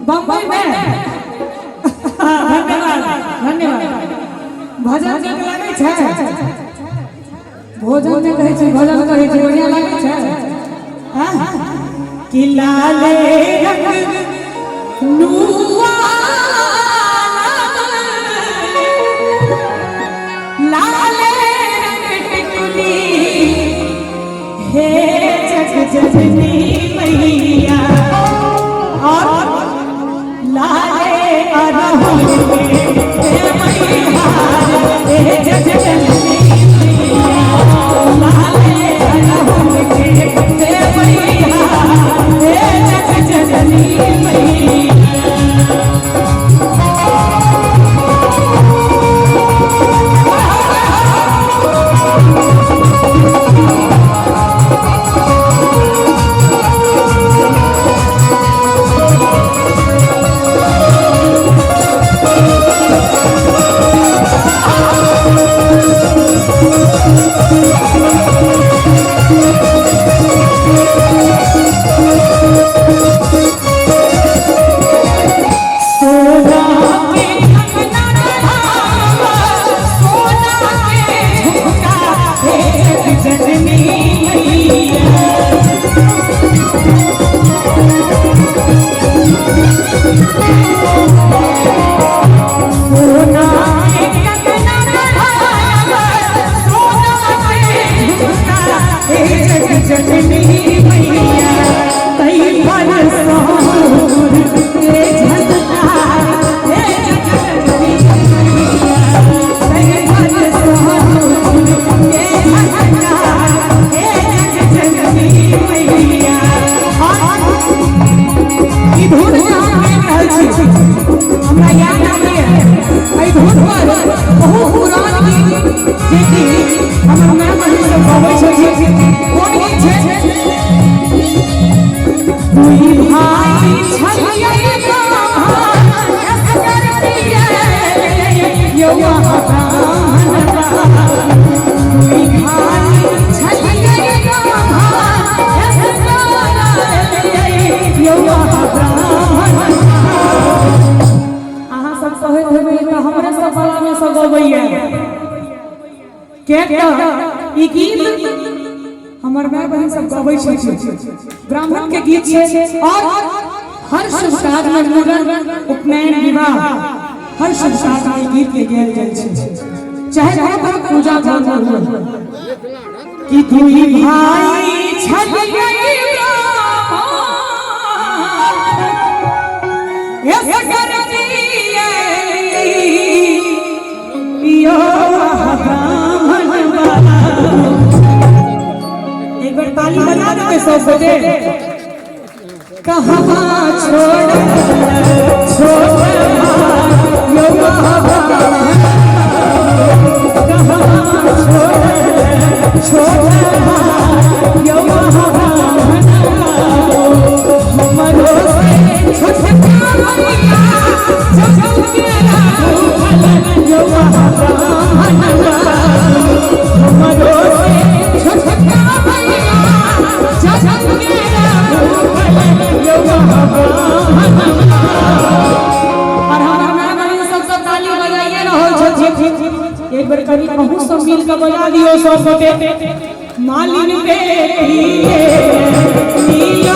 बम्बई में धन्यवाद धन्यवाद भजन नीक लागे छै भोजन जे कहै छै भजन कहै छै बढ़िया लागे छै हां कि लाले रंग नुआ लाले रंग टिकुली हे जग जननी मैया और लाले अरहुल के मैया हे जग जननी मैया लाले अरहुल के मैया हे जग जननी मैया हमर माय बहन सब गबै छै ब्राह्मण के गीत छै और हर शुभ काज में मुड़न उपनयन विवाह हर शुभ काज में गीत के गायल जाय छै चाहे कोई पूजा पाठ हो कि दुई भाई छलियै ब्राह्मण ऐसे करतियै यो ताली बजा दो सब बजे कहाँ छोड़ छोड़ यो महाब्राह्मण कहाँ छोड़ यो महाब्राह्मण हमरो से छोटका भैया जब मेरा भूखल यो महाब्राह्मण हमरो से छोटका एक बार कभी बहुत सब मिल के बजा दियो सब गोटे मालिन बेटी नीला